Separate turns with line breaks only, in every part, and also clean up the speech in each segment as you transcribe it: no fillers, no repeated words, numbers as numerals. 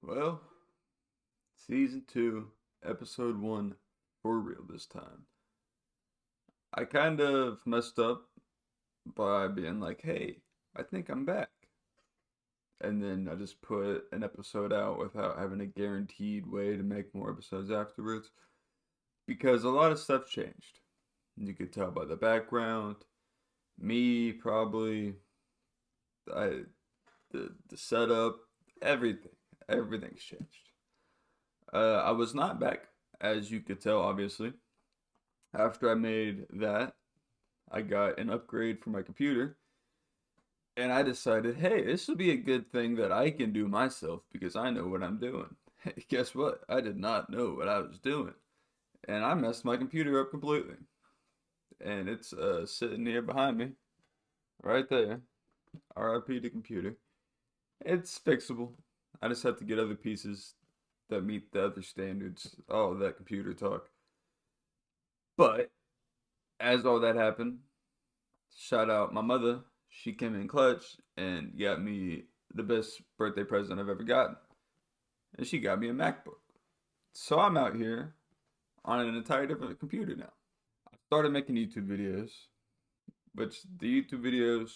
Well, season 2, episode 1, for real this time. I kind of messed up by being like, hey, I think I'm back. And then I just put an episode out without having a guaranteed way to make more episodes afterwards. Because a lot of stuff changed. You could tell by the background, me probably, I, the setup, everything. Everything's changed. I was not back, as you could tell, obviously. After I made that, I got an upgrade for my computer, and I decided, hey, this would be a good thing that I can do myself because I know what I'm doing. Guess what? I did not know what I was doing, and I messed my computer up completely. And it's sitting here behind me, right there. RIP to computer. It's fixable. I just have to get other pieces that meet the other standards. All that computer talk. But as all that happened, shout out my mother. She came in clutch and got me the best birthday present I've ever gotten. And she got me a MacBook. So I'm out here on an entire different computer now. I started making YouTube videos, which the YouTube videos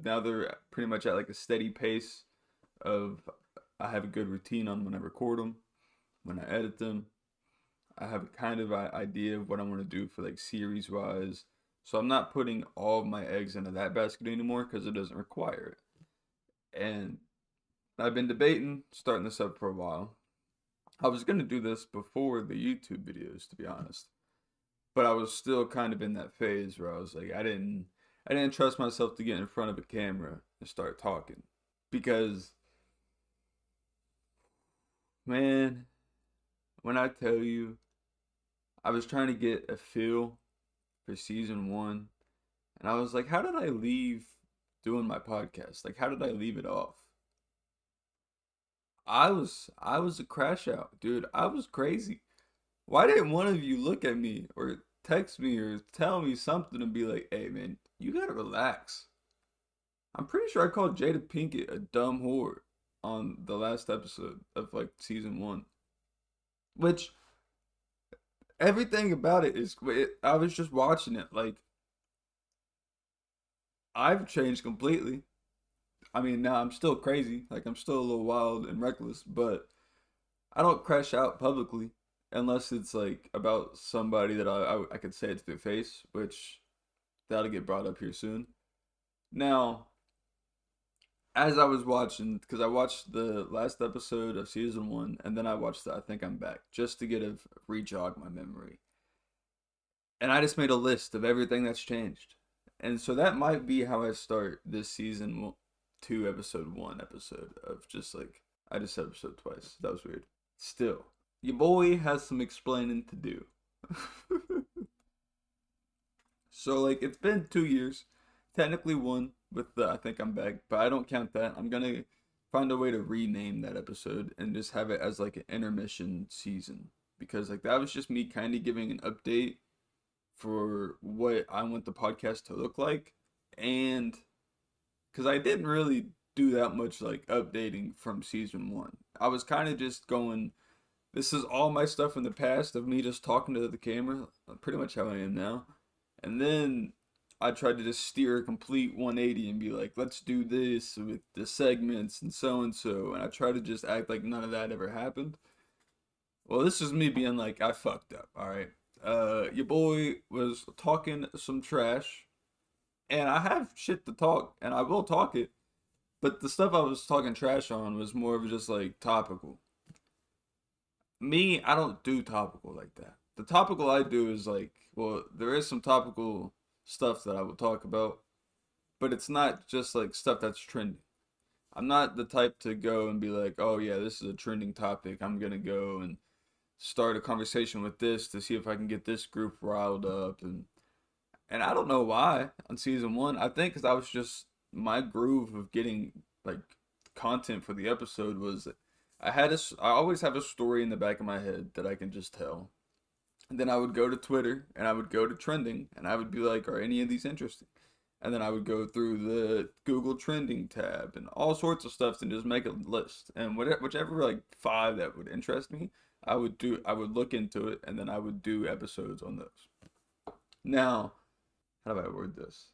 now they're pretty much at like a steady pace of I have a good routine on when I record them, when I edit them. I have a kind of idea of what I want to do for like series wise. So I'm not putting all of my eggs into that basket anymore because it doesn't require it. And I've been debating starting this up for a while. I was gonna do this before the YouTube videos, to be honest, but I was still kind of in that phase where I was like, I didn't trust myself to get in front of a camera and start talking because, man, when I tell you, I was trying to get a feel for season 1, and I was like, how did I leave doing my podcast? Like, how did I leave it off? I was a crash out, dude. I was crazy. Why didn't one of you look at me or text me or tell me something and be like, hey man, you gotta relax. I'm pretty sure I called Jada Pinkett a dumb whore on the last episode of like season 1. Which everything about it is I was just watching it like I've changed completely. I mean, now I'm still crazy, like I'm still a little wild and reckless, but I don't crash out publicly unless it's like about somebody that I could say it to their face, which that'll get brought up here soon. Now, as I was watching, because I watched the last episode of season 1, and then I watched the I Think I'm Back just to get a re-jog my memory, and I just made a list of everything that's changed, and so that might be how I start this season 2, episode 1 episode of just like I just said episode twice. That was weird. Still, your boy has some explaining to do. So like it's been 2 years, technically one with the I Think I'm Back, but I don't count that. I'm gonna find a way to rename that episode and just have it as like an intermission season because like that was just me kind of giving an update for what I want the podcast to look like, and because I didn't really do that much like updating from season 1. I was kind of just going, this is all my stuff in the past of me just talking to the camera, pretty much how I am now. And then I tried to just steer a complete 180 and be like, let's do this with the segments and so and so. And I tried to just act like none of that ever happened. Well, this is me being like, I fucked up, all right? Your boy was talking some trash, and I have shit to talk, and I will talk it. But the stuff I was talking trash on was more of just like topical. Me, I don't do topical like that. The topical I do is like, well, there is some topical stuff that I will talk about, but it's not just like stuff that's trending. I'm not the type to go and be like, oh yeah, this is a trending topic. I'm gonna go and start a conversation with this to see if I can get this group riled up, and I don't know why on season 1. I think because I was just my groove of getting like content for the episode was I always have a story in the back of my head that I can just tell. And then I would go to Twitter and I would go to trending and I would be like, are any of these interesting? and then I would go through the Google Trending tab and all sorts of stuff and just make a list. And whichever like five that would interest me, I would do. I would look into it, and then I would do episodes on those. Now, how do I word this?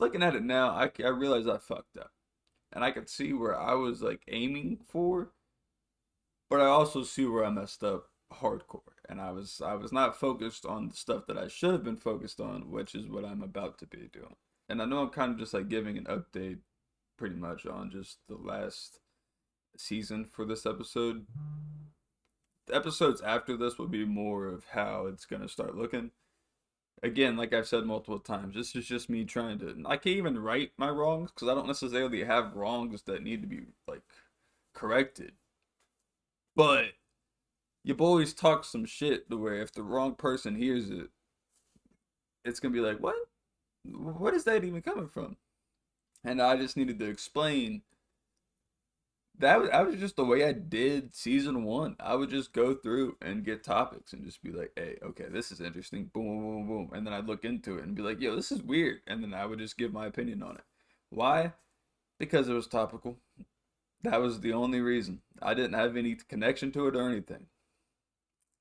Looking at it now, I realize I fucked up, and I could see where I was like aiming for, but I also see where I messed up hardcore, and I was not focused on the stuff that I should have been focused on, which is what I'm about to be doing. And I know I'm kind of just like giving an update pretty much on just the last season for this episode. The episodes after this will be more of how it's gonna start looking. Again, like I've said multiple times, this is just me trying to. I can't even right my wrongs because I don't necessarily have wrongs that need to be like corrected. But your boys talk some shit to where if the wrong person hears it, it's gonna be like, what? What is that even coming from? And I just needed to explain that was just the way I did season one. I would just go through and get topics and just be like, hey, okay, this is interesting. Boom, boom, boom, boom. And then I'd look into it and be like, yo, this is weird. And then I would just give my opinion on it. Why? Because it was topical. That was the only reason. I didn't have any connection to it or anything.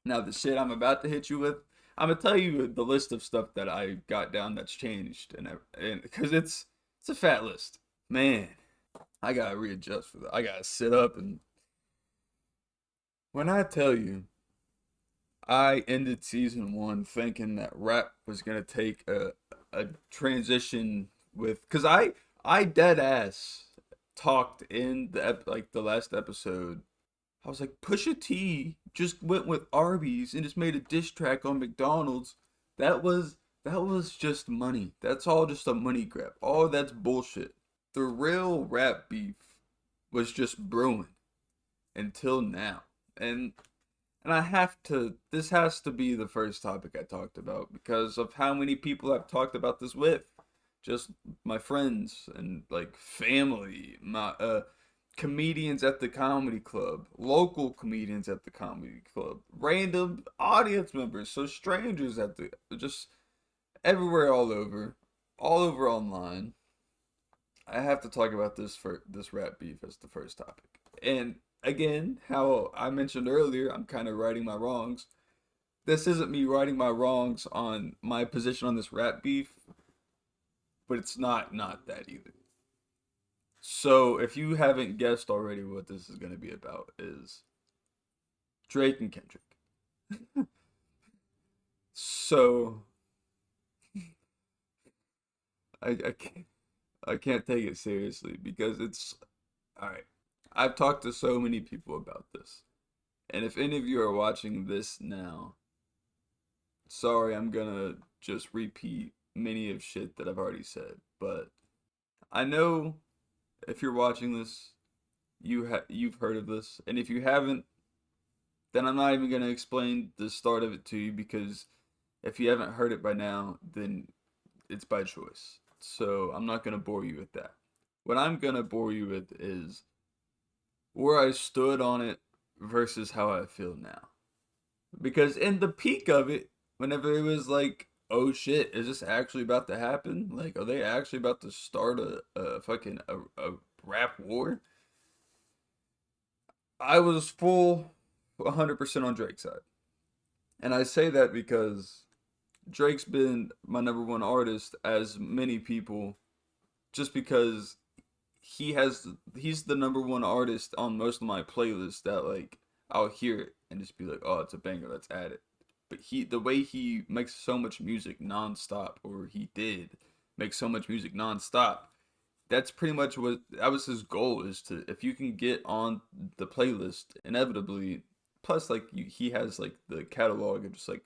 Now, the shit I'm about to hit you with, I'm gonna tell you the list of stuff that I got down that's changed, and because it's a fat list, man. I gotta readjust for that. I gotta sit up and when I tell you, I ended season one thinking that rap was gonna take a transition with, cause I dead ass talked in like the last episode. I was like, Pusha T just went with Arby's and just made a diss track on McDonald's. That was just money. That's all just a money grab. All that's bullshit. The real rap beef was just brewing until now. And and I have to this has to be the first topic I talked about because of how many people I've talked about this with. Just my friends and like family, my comedians at the comedy club, local comedians at the comedy club, random audience members, so strangers at the just everywhere all over online. I have to talk about this for this rap beef as the first topic. And again, how I mentioned earlier, I'm kind of righting my wrongs. This isn't me righting my wrongs on my position on this rap beef, but it's not that either. So, if you haven't guessed already what this is going to be about is Drake and Kendrick. So, I can't I can't take it seriously because it's all right. I've talked to so many people about this. And if any of you are watching this now, sorry, I'm gonna just repeat many of shit that I've already said, but I know if you're watching this, you've heard of this, and if you haven't, then I'm not even gonna explain the start of it to you because if you haven't heard it by now, then it's by choice. So I'm not gonna bore you with that. What I'm gonna bore you with is where I stood on it versus how I feel now. Because in the peak of it, whenever it was like, oh shit, is this actually about to happen? Like, are they actually about to start a fucking a rap war? I was full 100% on Drake's side. And I say that because Drake's been my number one artist, as many people, just because he's the number one artist on most of my playlists that like I'll hear it and just be like, oh, it's a banger, let's add it. But the way he makes so much music nonstop, or he did make so much music nonstop, that's pretty much what that was his goal, is to if you can get on the playlist inevitably. Plus, like he has like the catalog of just like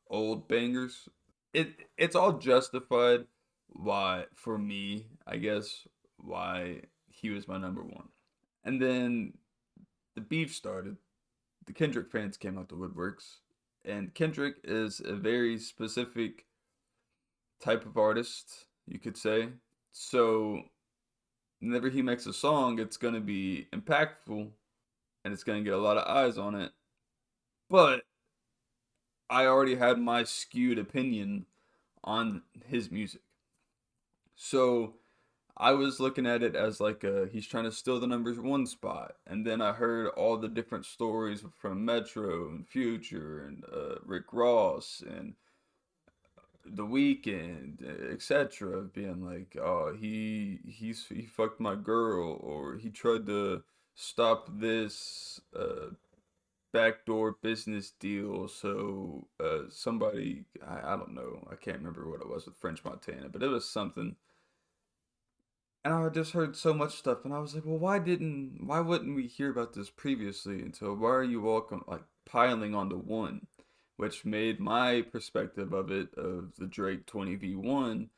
old bangers. It's all justified why for me, I guess, why he was my number one. And then the beef started. The Kendrick fans came out the woodworks, and Kendrick is a very specific type of artist, you could say. So whenever he makes a song, it's gonna be impactful and it's gonna get a lot of eyes on it. But I already had my skewed opinion on his music. So I was looking at it as like he's trying to steal the number one spot, and then I heard all the different stories from Metro and Future and Rick Ross and The Weeknd, etc. Being like, oh, he fucked my girl, or he tried to stop this backdoor business deal. So somebody, I don't know, I can't remember what it was with French Montana, but it was something. And I just heard so much stuff, and I was like, well, why wouldn't we hear about this previously? Until why are you all like piling onto one, which made my perspective of it of the Drake 20v1.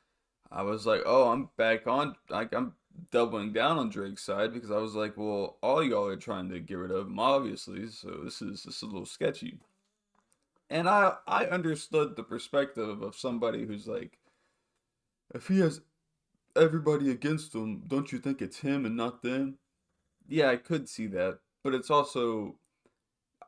I was like, oh, I'm back on, like I'm doubling down on Drake's side because I was like, well, all y'all are trying to get rid of him, obviously, so this is a little sketchy. And I understood the perspective of somebody who's like, if he has everybody against him, don't you think it's him and not them? Yeah, I could see that, but it's also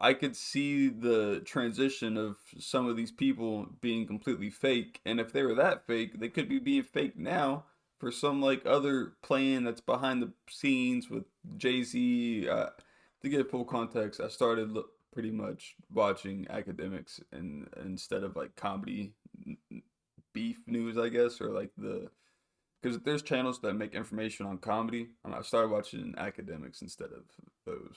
I could see the transition of some of these people being completely fake, and if they were that fake, they could be being fake now for some like other plan that's behind the scenes with Jay-Z. To get full context, I started pretty much watching academics and instead of like comedy beef news, I guess, or like the because there's channels that make information on comedy. I started watching academics instead of those,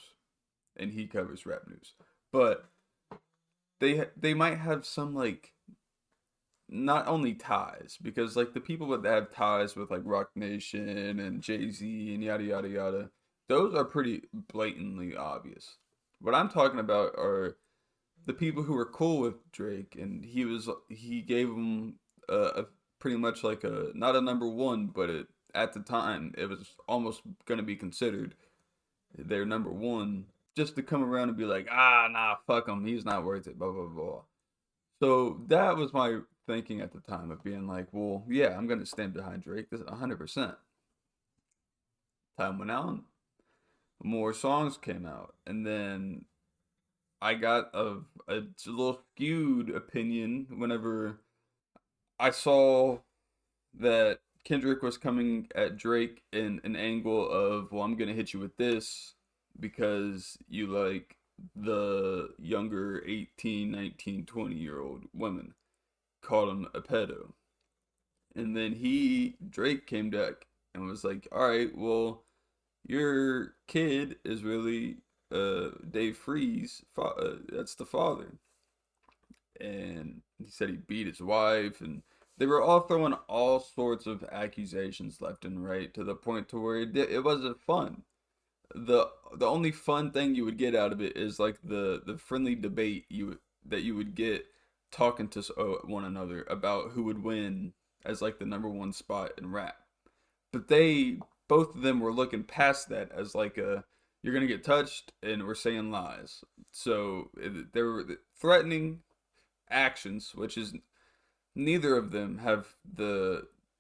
and he covers rap news. But they might have some like not only ties because like the people that have ties with like Rock Nation and Jay Z and yada yada yada, those are pretty blatantly obvious. What I'm talking about are the people who were cool with Drake, and he gave them a pretty much like a not a number one, but at the time it was almost gonna be considered their number one, just to come around and be like, ah, nah, fuck him, he's not worth it, blah blah blah. So that was my thinking at the time of being like, well, yeah, I'm gonna stand behind Drake, this 100%. Time went on, more songs came out, and then I got a little skewed opinion whenever I saw that Kendrick was coming at Drake in an angle of, well, I'm gonna hit you with this because you like the younger 18, 19, 20-year old women. Called him a pedo. And then Drake came back and was like, all right, well, your kid is really Dave Freeze. That's the father. And he said he beat his wife, and they were all throwing all sorts of accusations left and right to the point to where it wasn't fun. The only fun thing you would get out of it is like the friendly debate that you would get talking to one another about who would win as like the number one spot in rap. But they both of them were looking past that as like a you're gonna get touched and we're saying lies. So they were threatening actions, which is neither of them have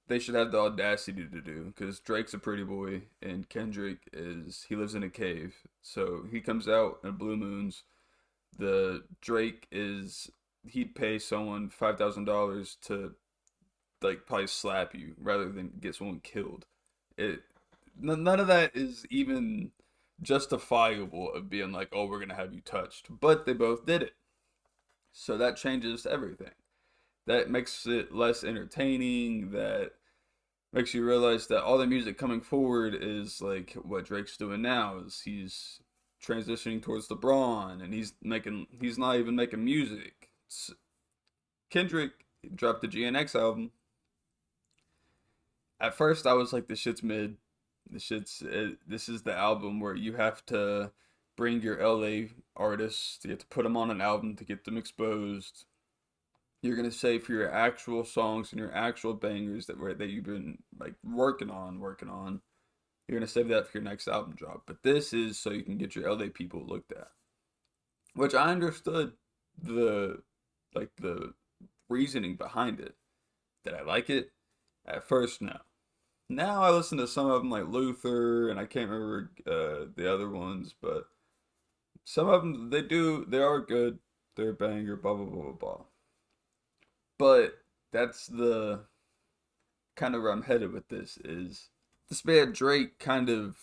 they should have the audacity to do because Drake's a pretty boy and Kendrick is he lives in a cave. So he comes out in blue moons. The Drake is he'd pay someone $5,000 to like probably slap you rather than get someone killed. It none of that is even justifiable of being like, oh, we're gonna have you touched. But they both did it. So that changes everything. That makes it less entertaining. That makes you realize that all the music coming forward is like what Drake's doing now is he's transitioning towards LeBron and he's not even making music. Kendrick dropped the GNX album. At first I was like this shit's mid. This is the album where you have to bring your LA artists, you have to put them on an album to get them exposed. You're gonna say for your actual songs and your actual bangers that you've been like working on. You're gonna save that for your next album drop. But this is so you can get your LA people looked at, which I understood the the reasoning behind it. Did I like it? At first, no. Now I listen to some of them like Luther, and I can't remember the other ones, but some of them they are good. They're a banger, blah blah blah blah blah. But that's kind of where I'm headed with this is this man Drake kind of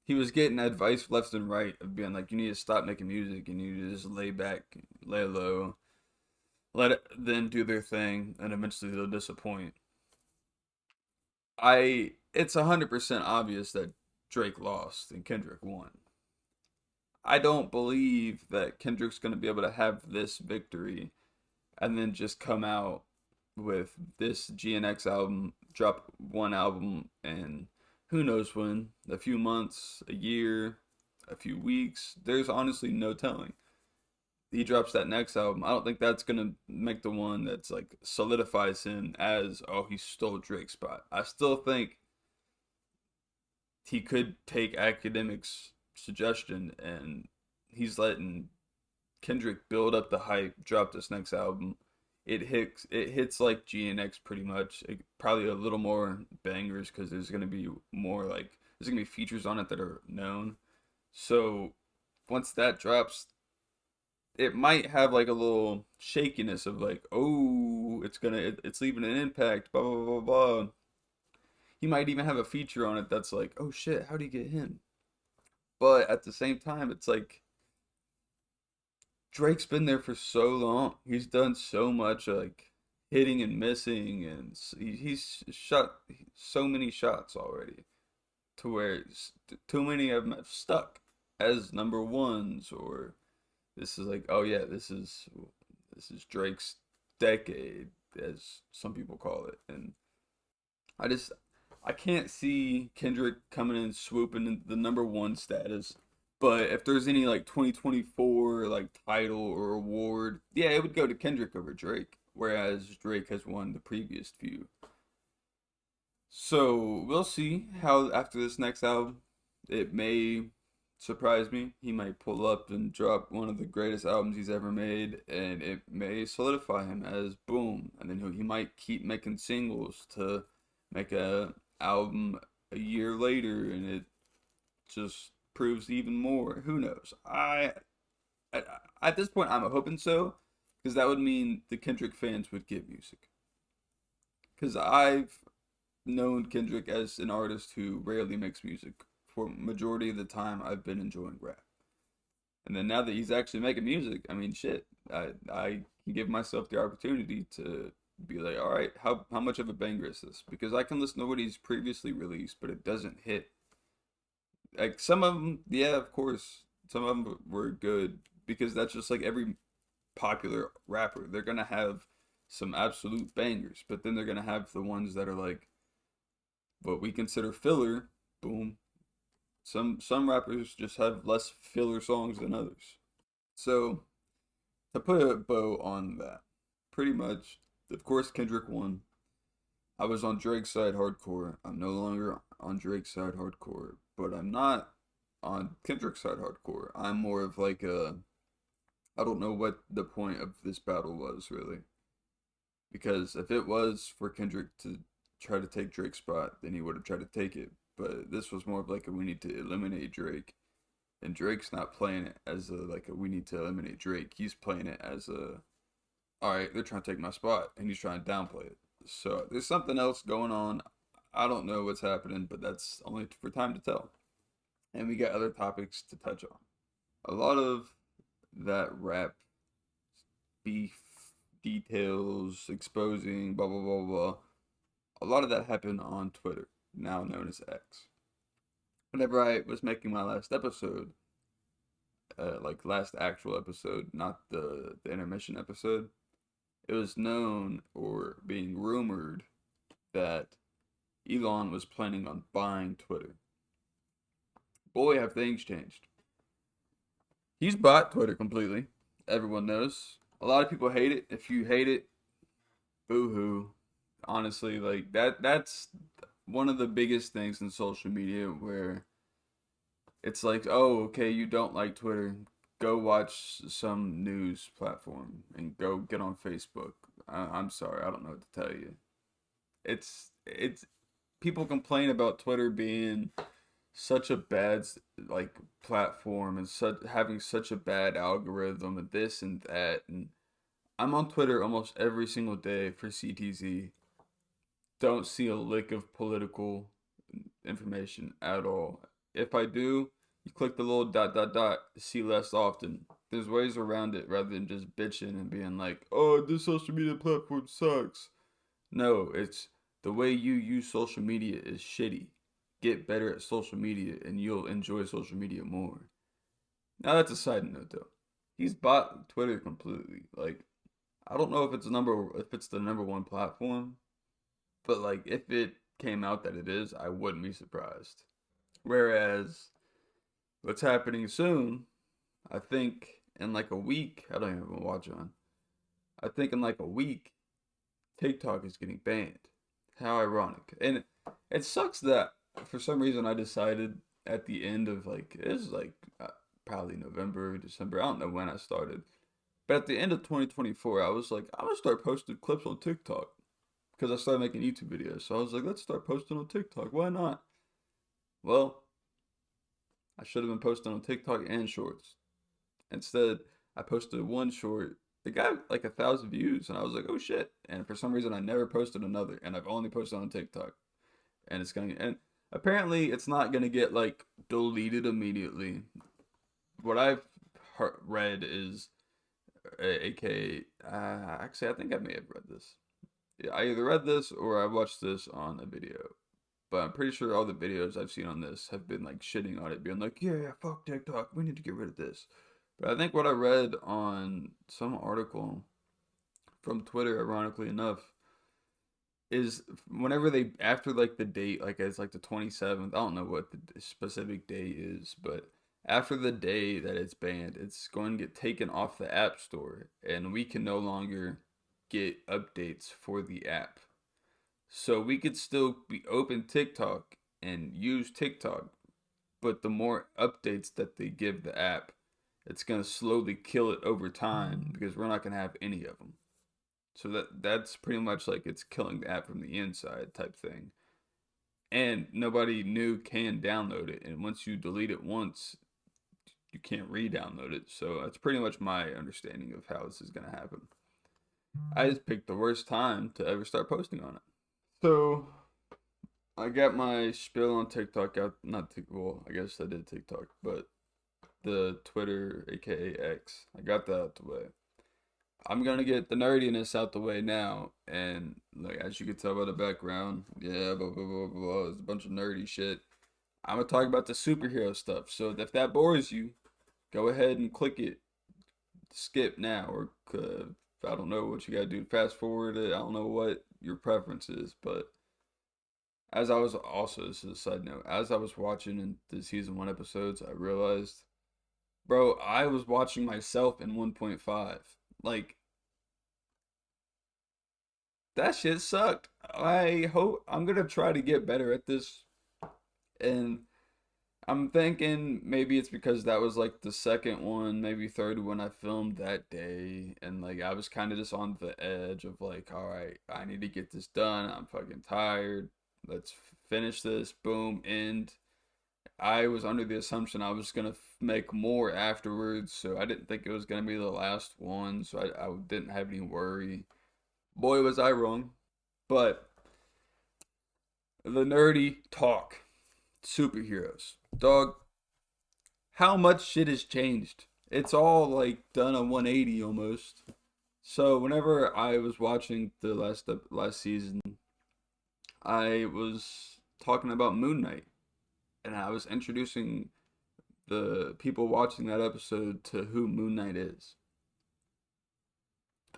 he was getting advice left and right of being like, you need to stop making music, you need to just lay back, lay low, them do their thing, and eventually they'll disappoint. It's 100% obvious that Drake lost and Kendrick won. I don't believe that Kendrick's gonna be able to have this victory and then just come out with this GNX album, drop one album, and who knows when, a few months, a year, a few weeks. There's honestly no telling. He drops that next album. I don't think that's gonna make the one that's like solidifies him as, oh, he stole Drake's spot. I still think he could take academics' suggestion, and he's letting Kendrick build up the hype, drop this next album. It hits like GNX pretty much. Probably a little more bangers because there's gonna be more like there's gonna be features on it that are known. So once that drops, it might have like a little shakiness of like, oh, it's leaving an impact, blah blah blah blah. He might even have a feature on it that's like, oh shit, how do you get him? But at the same time, it's like Drake's been there for so long. He's done so much like hitting and missing, and he's shot so many shots already to where too many of them have stuck as number ones. Or this is like, oh yeah, this is Drake's decade, as some people call it, and I just I can't see Kendrick coming in swooping in the number one status. But if there's any like 2024 like title or award, yeah, it would go to Kendrick over Drake, whereas Drake has won the previous few. So we'll see how after this next album, it may surprise me. He might pull up and drop one of the greatest albums he's ever made, and it may solidify him as boom. And then he might keep making singles to make a album a year later, and it just proves even more. Who knows? I at this point I'm hoping so, because that would mean the Kendrick fans would get music. Because I've known Kendrick as an artist who rarely makes music. For majority of the time, I've been enjoying rap, and then now that he's actually making music, I mean, shit, I can give myself the opportunity to be like, all right, how much of a banger is this? Because I can listen to what he's previously released, but it doesn't hit. Like some of them, yeah, of course, some of them were good because that's just like every popular rapper. They're gonna have some absolute bangers, but then they're gonna have the ones that are like what we consider filler. Boom. Some rappers just have less filler songs than others. So to put a bow on that, pretty much, of course, Kendrick won. I was on Drake's side hardcore. I'm no longer on Drake's side hardcore, but I'm not on Kendrick's side hardcore. I'm more of like a I don't know what the point of this battle was really. Because if it was for Kendrick to try to take Drake's spot, then he would have tried to take it. But this was more of like a we need to eliminate Drake. And Drake's not playing it as a like a we need to eliminate Drake. He's playing it as a all right, they're trying to take my spot, and he's trying to downplay it. So there's something else going on. I don't know what's happening, but that's only for time to tell. And we got other topics to touch on. A lot of that rap beef details, exposing, blah blah blah blah. A lot of that happened on Twitter, now known as X. Whenever I was making my last episode, like last actual episode, not the intermission episode, it was known or being rumored that Elon was planning on buying Twitter. Boy, have things changed. He's bought Twitter completely. Everyone knows. A lot of people hate it. If you hate it, boo hoo. Honestly, like that's one of the biggest things in social media where it's like, oh, okay, you don't like Twitter. Go watch some news platform and go get on Facebook. I'm sorry, I don't know what to tell you. It's people complain about Twitter being such a bad like platform and such having such a bad algorithm and this and that, and I'm on Twitter almost every single day for CTZ, don't see a lick of political information at all. If I do, you click the little dot dot dot, see less often. There's ways around it rather than just bitching and being like, oh, this social media platform sucks. No, it's the way you use social media is shitty. Get better at social media and you'll enjoy social media more. Now that's a side note though. He's bought Twitter completely. Like, I don't know if it's the number one platform, but like if it came out that it is, I wouldn't be surprised. Whereas what's happening soon, I think in like a week, I don't even have a watch on. I think in like a week, TikTok is getting banned. How ironic. And it sucks that for some reason I decided at the end of like, it was like probably November, December, I don't know when I started. But at the end of 2024, I was like, I'm gonna start posting clips on TikTok because I started making YouTube videos. So I was like, let's start posting on TikTok. Why not? Well, I should have been posting on TikTok and Shorts. Instead, I posted one short. It got like 1,000 views, and I was like, "Oh shit!" And for some reason, I never posted another, and I've only posted on TikTok. And and apparently, it's not gonna get like deleted immediately. What I've read is, aka, actually, I think I may have read this. Yeah, I either read this or I watched this on a video. But I'm pretty sure all the videos I've seen on this have been like shitting on it, being like, yeah, fuck TikTok, we need to get rid of this. But I think what I read on some article from Twitter, ironically enough, is whenever they, after like the date, like it's like the 27th, I don't know what the specific day is, but after the day that it's banned, it's going to get taken off the App Store and we can no longer get updates for the app. So we could still be open TikTok and use TikTok, but the more updates that they give the app, it's gonna slowly kill it over time because we're not gonna have any of them. So that's pretty much like it's killing the app from the inside type thing. And nobody new can download it, and once you delete it once, you can't re-download it. So that's pretty much my understanding of how this is gonna happen. I just picked the worst time to ever start posting on it. So I got my spiel on TikTok out. Not well, I guess I did TikTok, but the Twitter, aka X. I got that out the way. I'm gonna get the nerdiness out the way now, and like as you can tell by the background, yeah, blah blah blah blah. It's a bunch of nerdy shit. I'm gonna talk about the superhero stuff. So if that bores you, go ahead and click it. Skip now, or I don't know what you gotta do. Fast forward it. I don't know what your preference is, but as I was also, this is a side note, as I was watching in the season 1 episodes, I realized, bro, I was watching myself in 1.5. Like, that shit sucked. I hope I'm gonna try to get better at this. And I'm thinking maybe it's because that was like the second one, maybe third one I filmed that day. And like, I was kind of just on the edge of like, all right, I need to get this done. I'm fucking tired. Let's finish this. Boom, end. I was under the assumption I was gonna make more afterwards, so I didn't think it was gonna be the last one, so I didn't have any worry. Boy, was I wrong. But the nerdy talk, superheroes, dog. How much shit has changed? It's all like done a 180 almost. So whenever I was watching the last season, I was talking about Moon Knight, and I was introducing the people watching that episode to who Moon Knight is.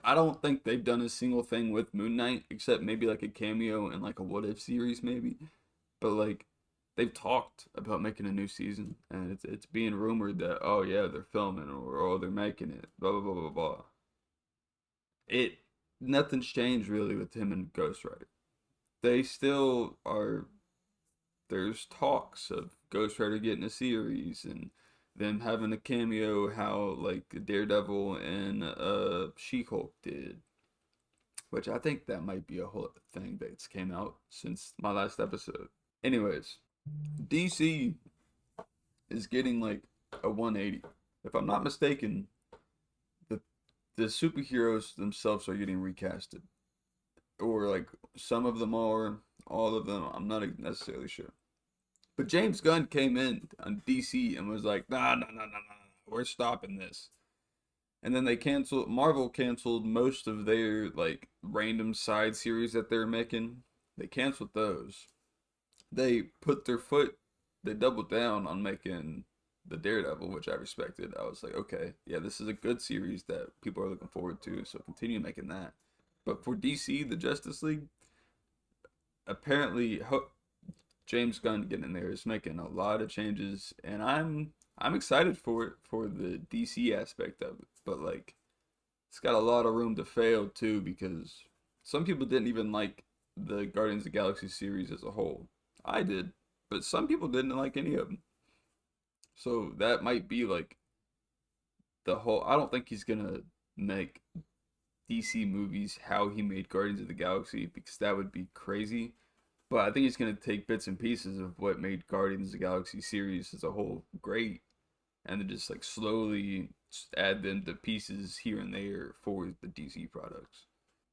I don't think they've done a single thing with Moon Knight except maybe like a cameo in like a What If series maybe. But like they've talked about making a new season and it's being rumored that oh yeah, they're filming or oh they're making it. Blah blah blah blah blah. It Nothing's changed really with him and Ghost Rider. They still are there's talks of Ghost Rider getting a series and them having a cameo how like Daredevil and She-Hulk did, which I think that might be a whole thing that's came out since my last episode. Anyways, DC is getting like a 180. If I'm not mistaken, the the superheroes themselves are getting recasted. or like some of them are, all of them. I'm not necessarily sure. But James Gunn came in on DC and was like, nah, nah, nah, nah, nah, we're stopping this. And then Marvel canceled most of their like random side series that they're making. They canceled those. They put their foot, they doubled down on making the Daredevil, which I respected. I was like, okay, yeah, this is a good series that people are looking forward to, so continue making that. But for DC, the Justice League, apparently James Gunn getting in there is making a lot of changes, and I'm excited for it for the DC aspect of it. But like, it's got a lot of room to fail too because some people didn't even like the Guardians of the Galaxy series as a whole. I did, but some people didn't like any of them. So that might be like the whole. I don't think he's gonna make DC movies how he made Guardians of the Galaxy because that would be crazy. But I think he's gonna take bits and pieces of what made Guardians of the Galaxy series as a whole great, and then just like slowly add them to pieces here and there for the DC products.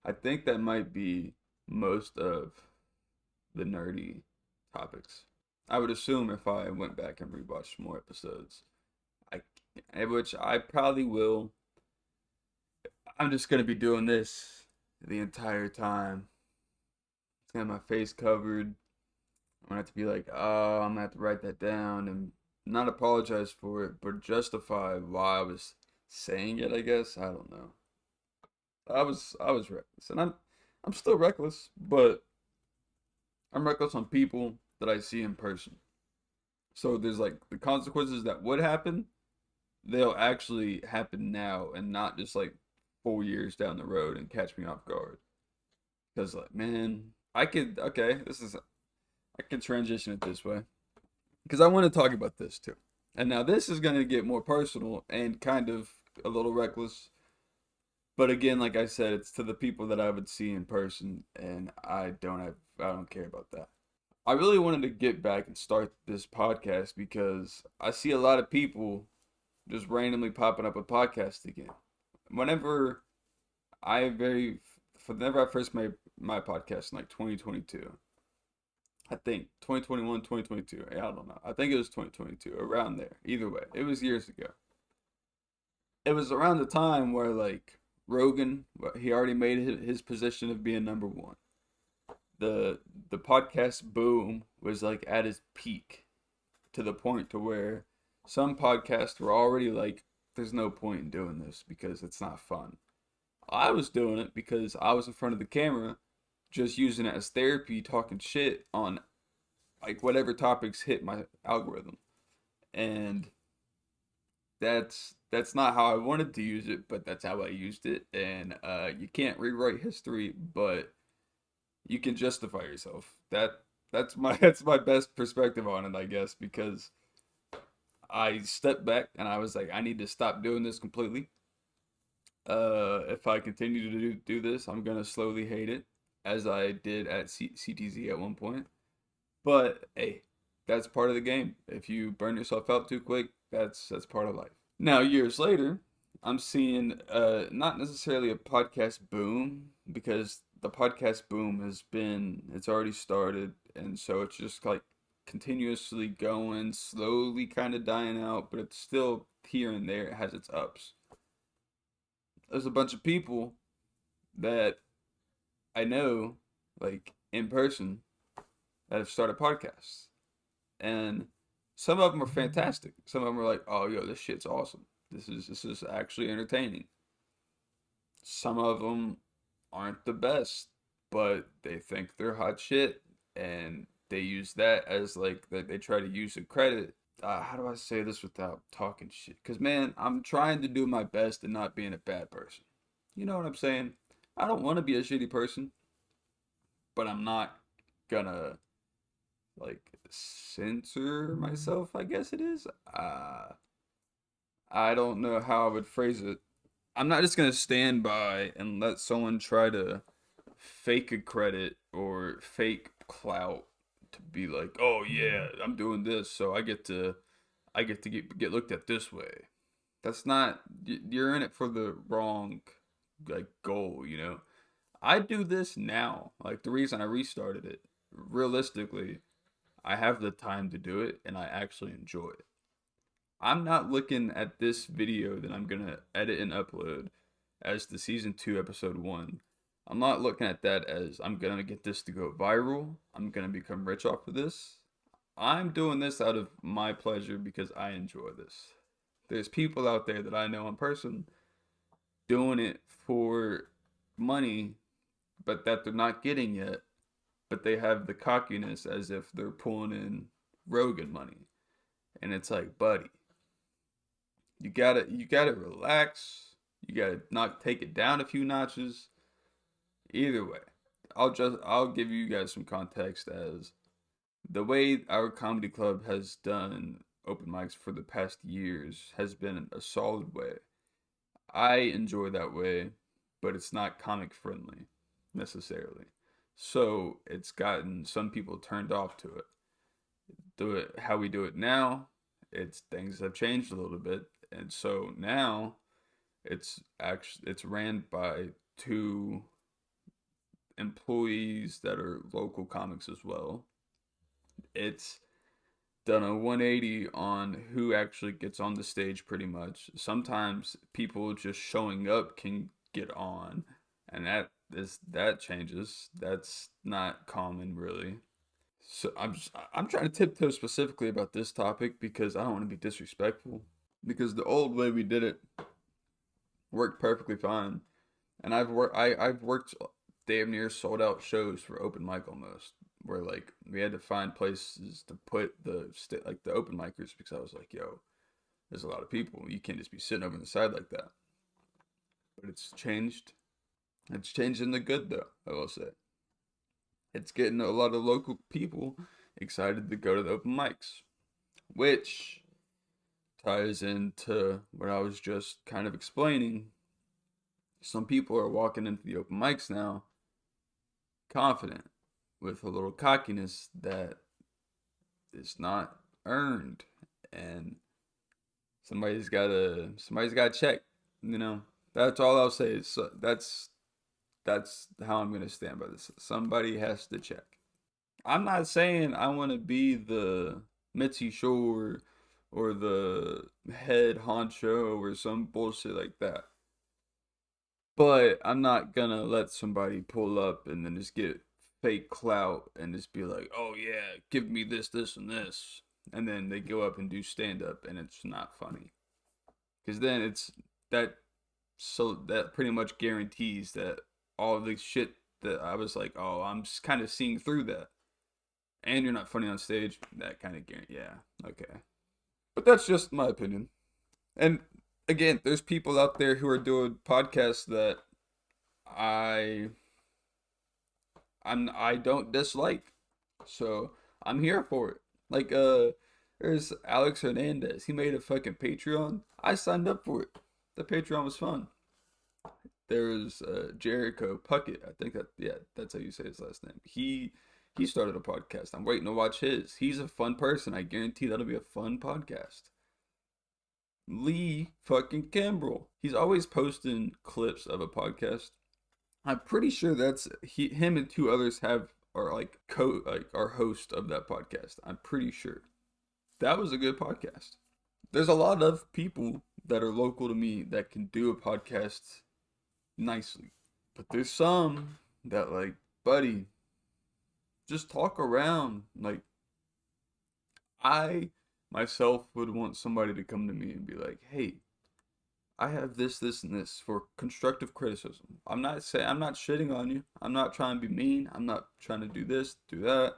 I think that might be most of the nerdy topics. I would assume if I went back and rewatched more episodes, I, which I probably will. I'm just gonna be doing this the entire time. It's gonna have my face covered. I'm gonna have to be like, oh, I'm gonna have to write that down and not apologize for it, but justify why I was saying it. I guess I don't know. I was reckless, and I'm still reckless, but I'm reckless on people that I see in person. So there's like the consequences that would happen, they'll actually happen now and not just like 4 years down the road and catch me off guard. Because like, man, I could okay, this is I can transition it this way because I want to talk about this too. And now this is going to get more personal and kind of a little reckless. But again, like I said, it's to the people that I would see in person, and I don't care about that. I really wanted to get back and start this podcast because I see a lot of people just randomly popping up a podcast again. Whenever I very, whenever I first made my podcast in like 2022, I think 2021, 2022. I don't know. I think it was 2022, around there. Either way, it was years ago. It was around the time where like Rogan, he already made his position of being number one. The the podcast boom was like at its peak to the point to where some podcasts were already like, there's no point in doing this because it's not fun. I was doing it because I was in front of the camera, just using it as therapy, talking shit on like whatever topics hit my algorithm. And that's not how I wanted to use it, but that's how I used it. And you can't rewrite history, but you can justify yourself. That's my that's my best perspective on it, I guess, because I stepped back and I was like, I need to stop doing this completely. If I continue to do this, I'm gonna slowly hate it, as I did at CTZ at one point. But hey, that's part of the game. If you burn yourself out too quick, that's part of life. Now, years later, I'm seeing not necessarily a podcast boom because the podcast boom it's already started, and so it's just like continuously going, slowly kind of dying out, but it's still here and there. It has its ups. There's a bunch of people that I know, like in person, that have started podcasts. And some of them are fantastic. Some of them are like, oh, yo, this shit's awesome. This is actually entertaining. Some of them aren't the best, but they think they're hot shit, and they use that as like that. They try to use the credit. How do I say this without talking shit? Because man, I'm trying to do my best and not being a bad person. You know what I'm saying? I don't want to be a shitty person, but I'm not gonna like censor myself, I guess it is. I don't know how I would phrase it. I'm not just gonna stand by and let someone try to fake a credit or fake clout to be like, oh yeah, I'm doing this, so I get to get looked at this way. That's not, you're in it for the wrong like goal, you know. I do this now. Like the reason I restarted it, realistically, I have the time to do it and I actually enjoy it. I'm not looking at this video that I'm gonna edit and upload as the season 2 episode 1. I'm not looking at that as I'm gonna get this to go viral. I'm gonna become rich off of this. I'm doing this out of my pleasure because I enjoy this. There's people out there that I know in person doing it for money, but that they're not getting yet, but they have the cockiness as if they're pulling in Rogan money. And it's like, buddy, you gotta relax. You gotta not take it down a few notches. Either way, I'll give you guys some context as the way our comedy club has done open mics for the past years has been a solid way. I enjoy that way, but it's not comic friendly necessarily. So it's gotten some people turned off to it. Do it how we do it now. It's things have changed a little bit, and so now it's ran by two employees that are local comics as well. It's done a 180 on who actually gets on the stage pretty much. Sometimes people just showing up can get on, and that changes. That's not common really. So I'm trying to tiptoe specifically about this topic because I don't want to be disrespectful. Because the old way we did it worked perfectly fine, and I've worked damn near sold out shows for open mic almost, where like we had to find places to put like the open micers because I was like, yo, there's a lot of people. You can't just be sitting over on the side like that. But it's changed. It's changed in the good though, I will say. It's getting a lot of local people excited to go to the open mics, which ties into what I was just kind of explaining. Some people are walking into the open mics now confident with a little cockiness that is not earned, and somebody's got to check, you know. That's all I'll say. So that's how I'm gonna stand by this. Somebody has to check. I'm not saying I want to be the Mitzi Shore or the head honcho or some bullshit like that. But I'm not gonna let somebody pull up and then just get fake clout and just be like, oh yeah, give me this, this, and this. And then they go up and do stand up and it's not funny. Because then it's that, so that pretty much guarantees that all the shit that I was like, oh, I'm just kind of seeing through that. And you're not funny on stage. That kind of guarantee. Yeah, okay. But that's just my opinion. And again, there's people out there who are doing podcasts that I I don't dislike. So I'm here for it. Like there's Alex Hernandez. He made a fucking Patreon. I signed up for it. The Patreon was fun. There's Jericho Puckett. I think that's how you say his last name. He started a podcast. I'm waiting to watch his. He's a fun person. I guarantee that'll be a fun podcast. Lee fucking Kimbrell. He's always posting clips of a podcast. I'm pretty sure that's him and two others are like are host of that podcast. I'm pretty sure. That was a good podcast. There's a lot of people that are local to me that can do a podcast nicely. But there's some that like, buddy, just talk around. Like I myself would want somebody to come to me and be like, "Hey, I have this, this, and this for constructive criticism. I'm not shitting on you. I'm not trying to be mean. I'm not trying to do this, do that.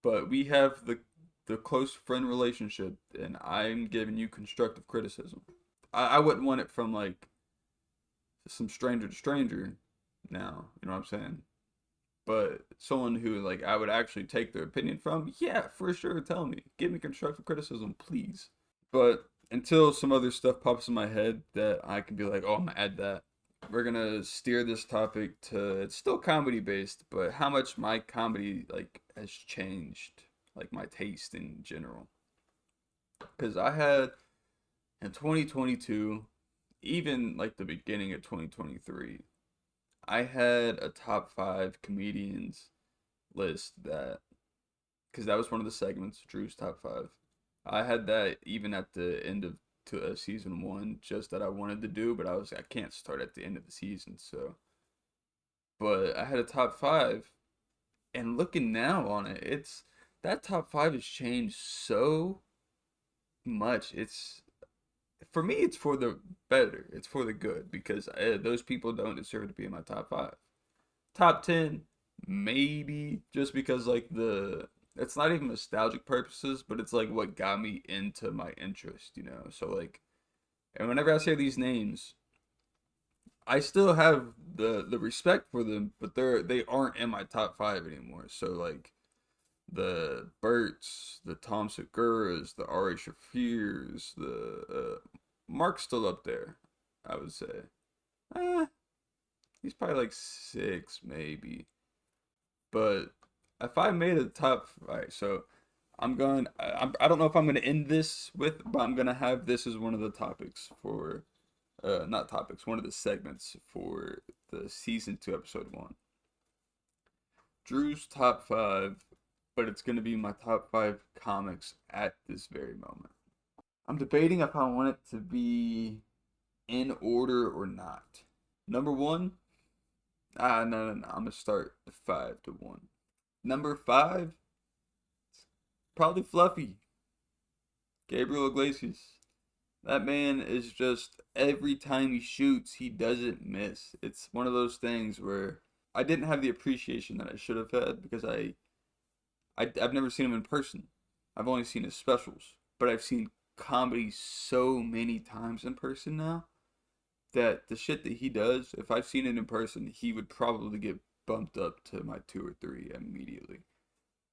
But we have the close friend relationship, and I'm giving you constructive criticism. I wouldn't want it from like some stranger to stranger. Now, you know what I'm saying? But someone who like I would actually take their opinion from, yeah, for sure. Tell me, give me constructive criticism, please. But until some other stuff pops in my head that I can be like, oh, I'm gonna add that. We're gonna steer this topic to it's still comedy based, but how much my comedy like has changed, like my taste in general. Because I had in 2022, even like the beginning of 2023, I had a top five comedians list that, because that was one of the segments, Drew's top five. I had that even at the end of season one, just that I wanted to do, but I can't start at the end of the season, so. But I had a top five, and looking now on it, it's that top five has changed so much. It's for me, it's for the better. It's for the good because those people don't deserve to be in my top five. Top 10, maybe just because like it's not even nostalgic purposes, but it's like what got me into my interest, you know. So like, and whenever I say these names, I still have the respect for them, but they aren't in my top five anymore. So like the Burts, the Tom Segura's, the Ari Shafirs, the Mark's still up there, I would say. Eh, he's probably like six maybe. But if I made a top, all right, so I don't know if I'm going to end this with, but I'm going to have this as one of the topics for, not topics, one of the segments for the season two, episode one. Drew's top five, but it's going to be my top five comics at this very moment. I'm debating if I want it to be in order or not. Number one, no. I'm going to start 5 to 1. Number five, probably Fluffy. Gabriel Iglesias. That man is just every time he shoots, he doesn't miss. It's one of those things where I didn't have the appreciation that I should have had because I've never seen him in person. I've only seen his specials, but I've seen comedy so many times in person now that the shit that he does, if I've seen it in person, he would probably get bumped up to my 2 or 3 immediately.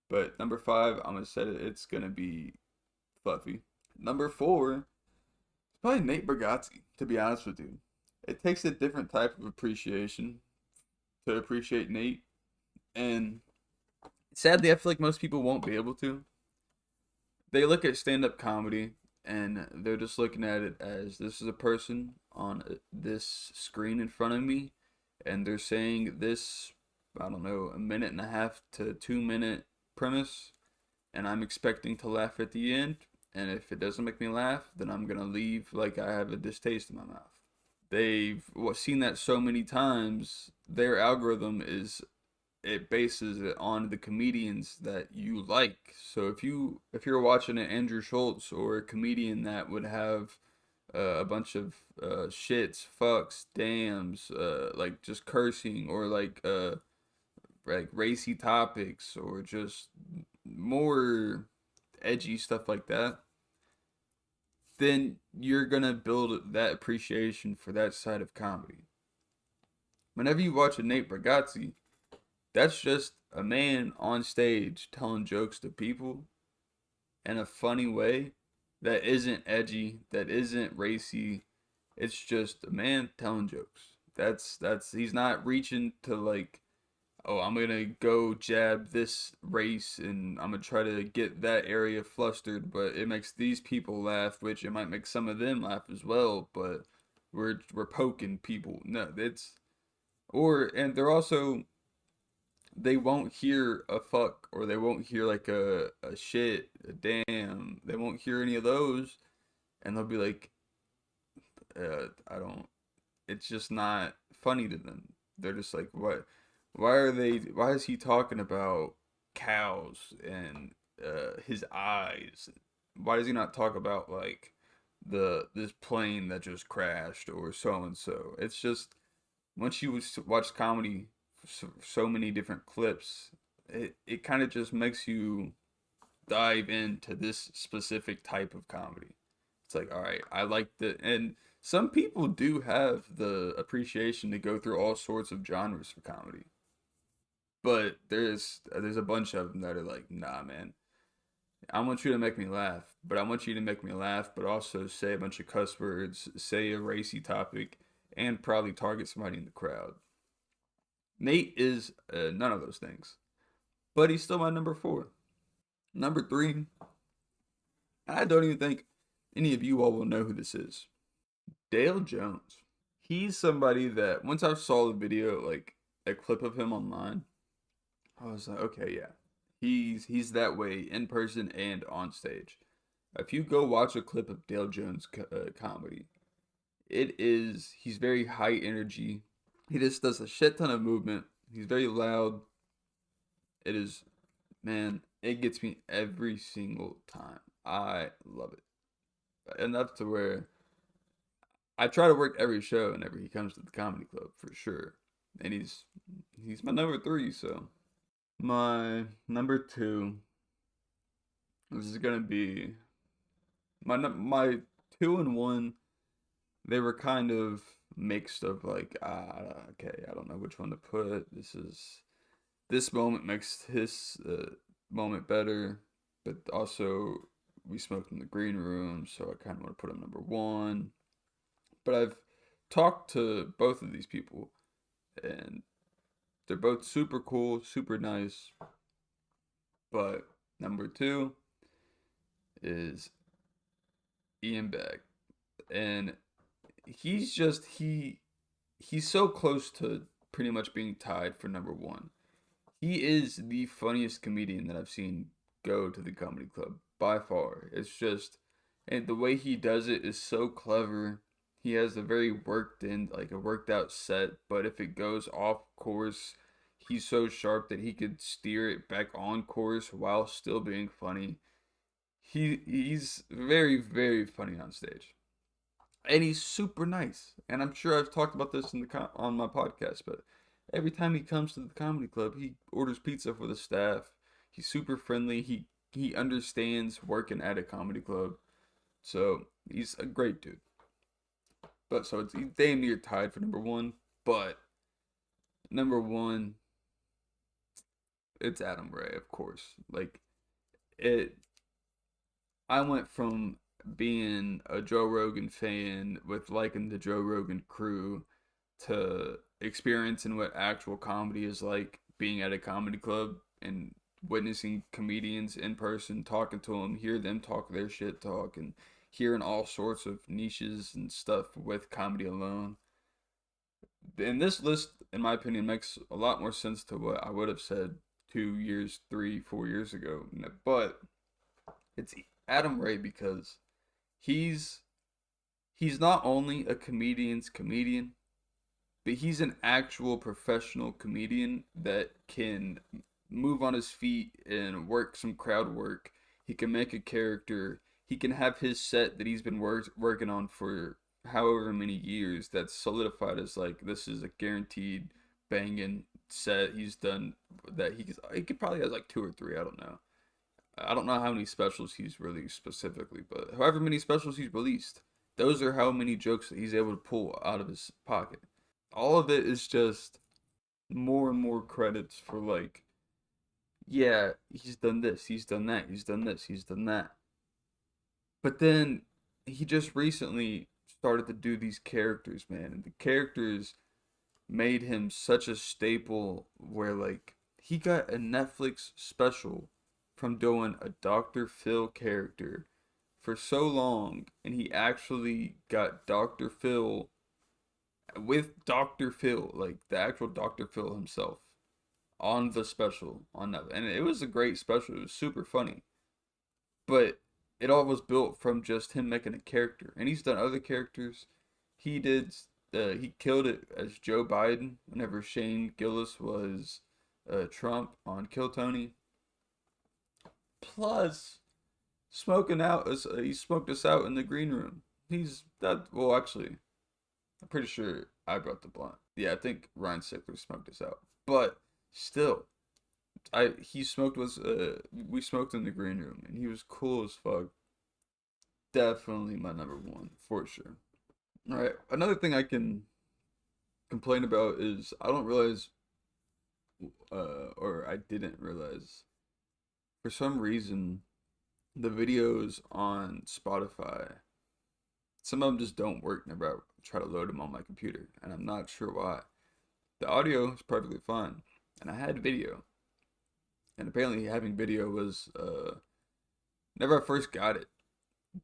But number five, I'm gonna say it's gonna be Fluffy. Number four, it's probably Nate Bargatze, to be honest with you. It takes a different type of appreciation to appreciate Nate. And sadly, I feel like most people won't be able to. They look at stand up comedy and they're just looking at it as this is a person on this screen in front of me, and they're saying this, I don't know, a minute and a half to 2 minute premise, and I'm expecting to laugh at the end. And if it doesn't make me laugh, then I'm gonna leave like I have a distaste in my mouth. They've seen that so many times. Their algorithm is it bases it on the comedians that you like. So if you're watching an Andrew Schultz or a comedian that would have a bunch of shits, fucks, dams, like just cursing or like racy topics or just more edgy stuff like that, then you're gonna build that appreciation for that side of comedy. Whenever you watch a Nate Bargatze, that's just a man on stage telling jokes to people in a funny way that isn't edgy, that isn't racy. It's just a man telling jokes. That's he's not reaching to like, oh, I'm gonna go jab this race and I'm gonna try to get that area flustered, but it makes these people laugh, which it might make some of them laugh as well, but we're poking people. No, it's and they're also they won't hear a fuck or they won't hear like a shit, a damn. They won't hear any of those, and they'll be like, I don't. It's just not funny to them. They're just like, what? Why are they? Why is he talking about cows and his eyes? Why does he not talk about like this plane that just crashed or so and so? It's just once you watch comedy so many different clips, it kind of just makes you dive into this specific type of comedy. It's like, all right, I like the and some people do have the appreciation to go through all sorts of genres for comedy, but there's a bunch of them that are like, nah, man, I want you to make me laugh, but I want you to make me laugh, but also say a bunch of cuss words, say a racy topic, and probably target somebody in the crowd. Nate is none of those things, but he's still my number four. Number three, I don't even think any of you all will know who this is. Dale Jones. he's somebody that once I saw the video, like a clip of him online, I was like, okay, yeah, he's that way in person and on stage. If you go watch a clip of Dale Jones comedy, he's very high energy. He just does a shit ton of movement. He's very loud. It is, man, it gets me every single time. I love it. Enough to where I try to work every show whenever he comes to the comedy club for sure. And he's my number three, so my number two, this is gonna be my two and one. They were kind of mixed of like, okay, I don't know which one to put. This moment makes his moment better, but also we smoked in the green room, so I kind of want to put him number one. But I've talked to both of these people, and they're both super cool, super nice. But number two is Ian Beck, and he's so close to pretty much being tied for number one. He is the funniest comedian that I've seen go to the comedy club by far. It's just, and the way he does it is so clever. He has a very worked in, like a worked out set, but if it goes off course, he's so sharp that he could steer it back on course while still being funny. He's very, very funny on stage, and he's super nice. And I'm sure I've talked about this in on my podcast, but every time he comes to the comedy club, he orders pizza for the staff. He's super friendly. He understands working at a comedy club, so he's a great dude. But so it's he's damn near tied for number one. But number one, it's Adam Ray, of course. Like it, I went from being a Joe Rogan fan with liking the Joe Rogan crew to experiencing what actual comedy is like being at a comedy club and witnessing comedians in person, talking to them, hear them talk their shit talk, and hearing all sorts of niches and stuff with comedy alone. And this list, in my opinion, makes a lot more sense to what I would have said 2 years, 3, 4 years ago. But it's Adam Ray because he's he's not only a comedian's comedian, but he's an actual professional comedian that can move on his feet and work some crowd work. He can make a character. He can have his set that he's been working on for however many years that's solidified as like this is a guaranteed banging set he's done that he could probably has like two or three, I don't know. I don't know how many specials he's released specifically, but however many specials he's released, those are how many jokes that he's able to pull out of his pocket. All of it is just more and more credits for like, yeah, he's done this, he's done that, he's done this, he's done that. But then he just recently started to do these characters, man, and the characters made him such a staple where like he got a Netflix special from doing a Dr. Phil character for so long, and he actually got Dr. Phil with Dr. Phil, like the actual Dr. Phil himself, on the special on that, and it was a great special. It was super funny, but it all was built from just him making a character, and he's done other characters. He did. He killed it as Joe Biden whenever Shane Gillis was Trump on Kill Tony. Plus, smoking out. He smoked us out in the green room. He's that. Well, actually, I'm pretty sure I brought the blunt. Yeah, I think Ryan Sickler smoked us out. But still, I he smoked was we smoked in the green room and he was cool as fuck. Definitely my number one for sure. All right, another thing I can complain about is I don't realize, or I didn't realize, for some reason, the videos on Spotify, some of them just don't work whenever I try to load them on my computer, and I'm not sure why. The audio is perfectly fine, and I had video, and apparently having video was, whenever I first got it,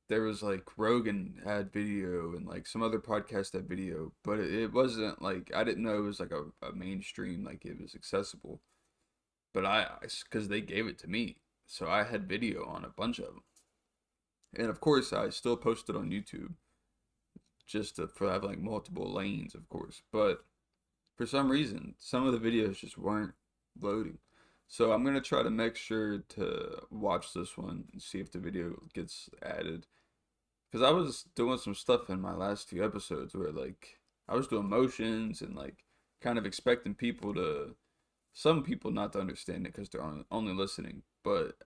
there was like Rogan had video and like some other podcast had video, but it wasn't like I didn't know it was like a mainstream, like it was accessible. But because they gave it to me, so I had video on a bunch of them, and of course I still posted on YouTube just for have like multiple lanes, of course. But for some reason, some of the videos just weren't loading. So I'm gonna try to make sure to watch this one and see if the video gets added. Because I was doing some stuff in my last two episodes where like I was doing motions and like kind of expecting some people not to understand it because they're only listening, but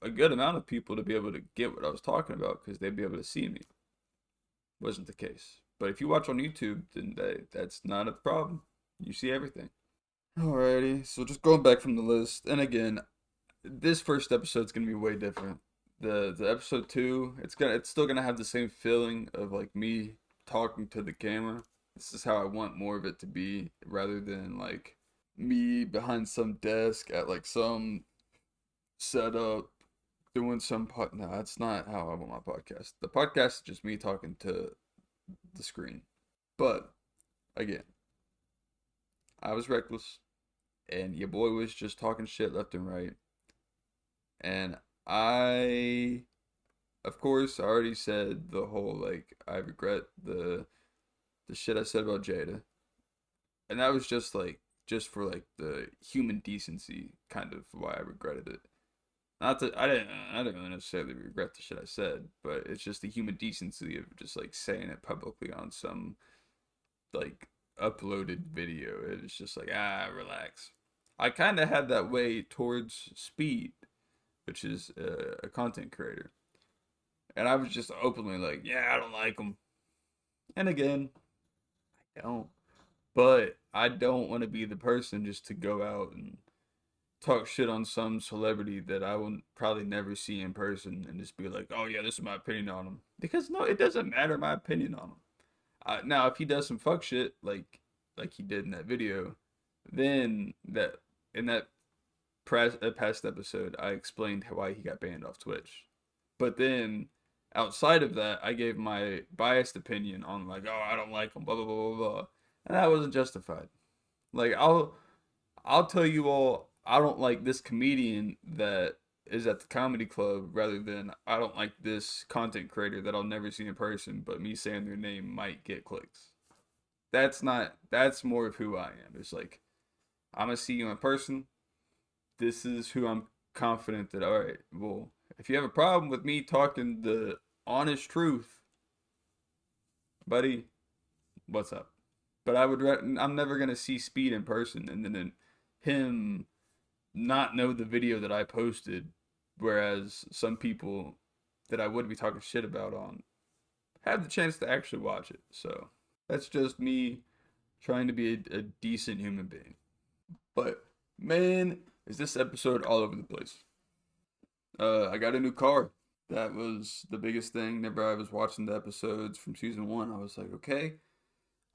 a good amount of people to be able to get what I was talking about because they'd be able to see me. Wasn't the case. But if you watch on YouTube, then that's not a problem. You see everything. Alrighty, so just going back from the list, and again, this first episode's gonna be way different. The episode two, it's still gonna have the same feeling of like me talking to the camera. This is how I want more of it to be, rather than like me behind some desk at like some setup doing some no, that's not how I want my podcast. The podcast is just me talking to the screen. But again, I was reckless and your boy was just talking shit left and right. And I of course I already said the whole like I regret the shit I said about Jada. And that was just for like the human decency kind of why I regretted it. Not that I didn't really necessarily regret the shit I said, but it's just the human decency of just like saying it publicly on some like uploaded video. It was just like relax. I kind of had that way towards Speed, which is a content creator, and I was just openly like, yeah, I don't like him. And again, I don't, but I don't want to be the person just to go out and talk shit on some celebrity that I will probably never see in person and just be like, oh yeah, this is my opinion on him. Because no, it doesn't matter my opinion on him. Now, if he does some fuck shit like he did in that video, then that in that past episode, I explained why he got banned off Twitch. But then outside of that, I gave my biased opinion on like, oh, I don't like him, blah blah blah blah blah, and that wasn't justified. Like I'll tell you all, I don't like this comedian that is at the comedy club rather than I don't like this content creator that I'll never see in person, but me saying their name might get clicks. That's more of who I am. It's like I'm gonna see you in person. This is who I'm confident that all right, well, if you have a problem with me talking the honest truth, buddy, what's up? But I'm never gonna see Speed in person and then him not know the video that I posted, whereas some people that I would be talking shit about on have the chance to actually watch it. So that's just me trying to be a decent human being. But man, is this episode all over the place? I got a new car. That was the biggest thing. Whenever I was watching the episodes from season one, I was like, okay,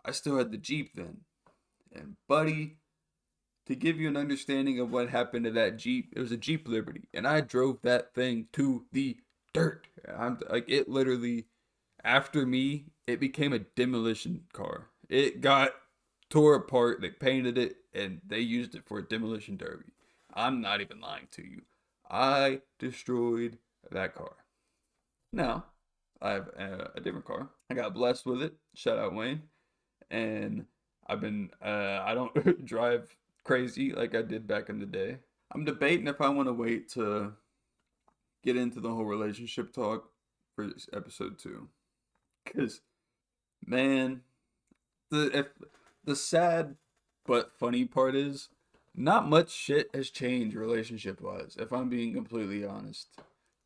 I still had the Jeep then. And buddy, to give you an understanding of what happened to that Jeep, it was a Jeep Liberty, and I drove that thing to the dirt. I'm like, it literally, after me, it became a demolition car. It got tore apart. They painted it, and they used it for a demolition derby. I'm not even lying to you. I destroyed that car. Now, I have a different car. I got blessed with it. Shout out Wayne. And I don't drive crazy like I did back in the day. I'm debating if I want to wait to get into the whole relationship talk for episode two. Cause man, if the sad but funny part is not much shit has changed relationship wise, if I'm being completely honest.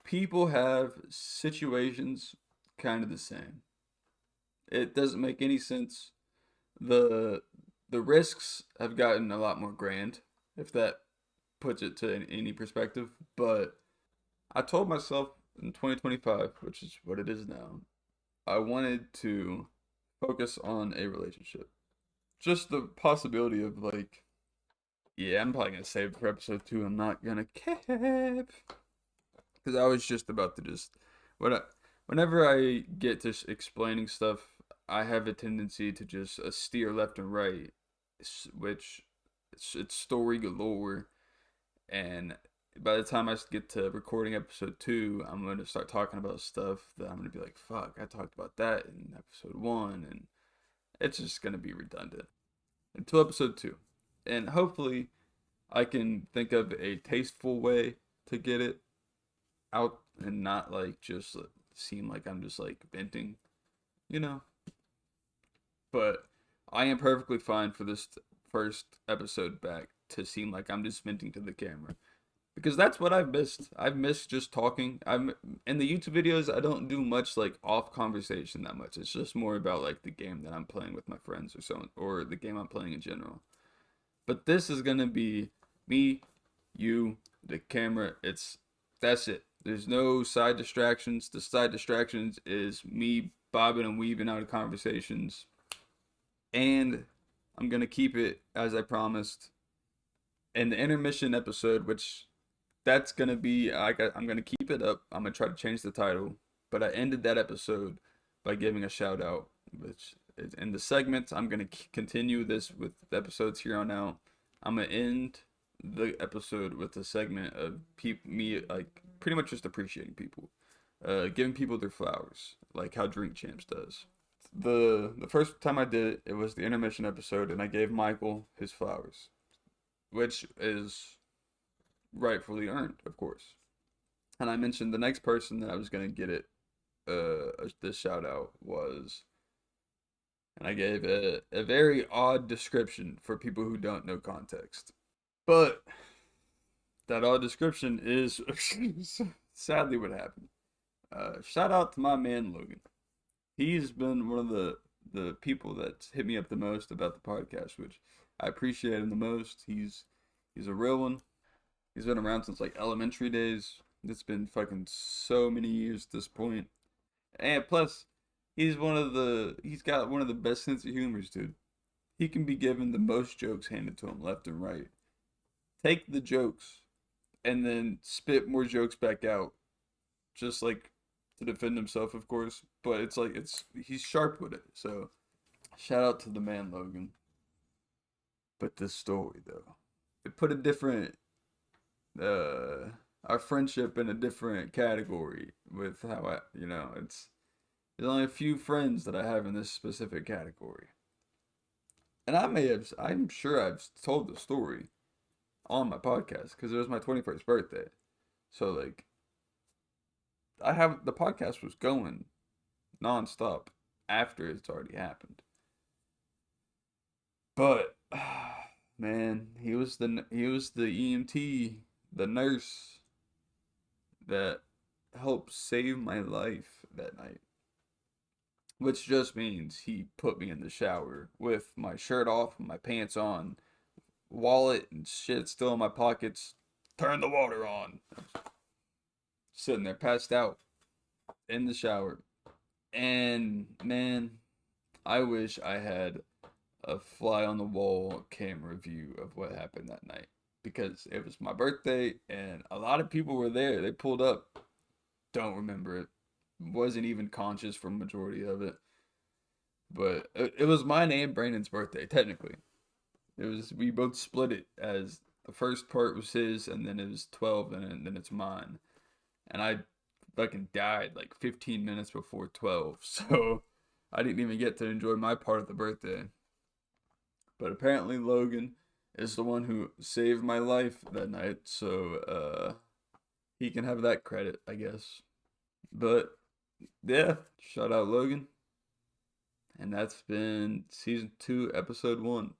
People have situations kind of the same. It doesn't make any sense. The the risks have gotten a lot more grand, if that puts it to any perspective. But I told myself in 2025, which is what it is now, I wanted to focus on a relationship. Just the possibility of like, yeah, I'm probably gonna save it for episode two. I'm not gonna cap because I was just about to just what I, whenever I get to explaining stuff, I have a tendency to just steer left and right, which it's story galore. And by the time I get to recording episode 2, I'm going to start talking about stuff that I'm going to be like, fuck, I talked about that in episode 1, and it's just going to be redundant until episode 2. And hopefully, I can think of a tasteful way to get it out and not like just seem like I'm just like venting, you know. But I am perfectly fine for this first episode back to seem like I'm just venting to the camera because that's what I've missed. I've missed just talking. I'm in the YouTube videos. I don't do much like off conversation that much. It's just more about like the game that I'm playing with my friends or so, or the game I'm playing in general. But this is gonna be me, you, the camera. That's it. There's no side distractions. The side distractions is me bobbing and weaving out of conversations. And I'm gonna keep it as I promised in the intermission episode, which that's gonna be I'm gonna keep it up. I'm gonna try to change the title, but I ended that episode by giving a shout out, which is in the segment. I'm gonna continue this with episodes here on out. I'm gonna end the episode with a segment of me like pretty much just appreciating people, giving people their flowers, like how Drink Champs does. The first time I did it, it was the intermission episode, and I gave Michael his flowers, which is rightfully earned, of course. And I mentioned the next person that I was gonna get it, this shout out was, and I gave a very odd description for people who don't know context. But that odd description is sadly what happened. Shout out to my man Logan. He's been one of the people that's hit me up the most about the podcast, which I appreciate him the most. He's a real one. He's been around since like elementary days. It's been fucking so many years at this point. And plus, he's got one of the best sense of humors, dude. He can be given the most jokes handed to him left and right. Take the jokes and then spit more jokes back out, just like to defend himself, of course. But it's like he's sharp with it. So shout out to the man Logan. But this story though, it put a different our friendship in a different category with how there's only a few friends that I have in this specific category. And I'm sure I've told the story on my podcast because it was my 21st birthday. So like the podcast was going nonstop after it's already happened. But man, he was the EMT, the nurse that helped save my life that night. Which just means he put me in the shower with my shirt off, my pants on, wallet and shit still in my pockets. Turn the water on. Sitting there passed out in the shower. And man, I wish I had a fly on the wall camera view of what happened that night because it was my birthday and a lot of people were there. They pulled up. Don't remember it. Wasn't even conscious for majority of it. But it was mine and Brandon's birthday technically. We both split it as the first part was his and then it was 12 and then it's mine. And I fucking died like 15 minutes before 12. So I didn't even get to enjoy my part of the birthday. But apparently Logan is the one who saved my life that night, so he can have that credit, I guess. But yeah, shout out Logan. And that's been season 2, episode 1.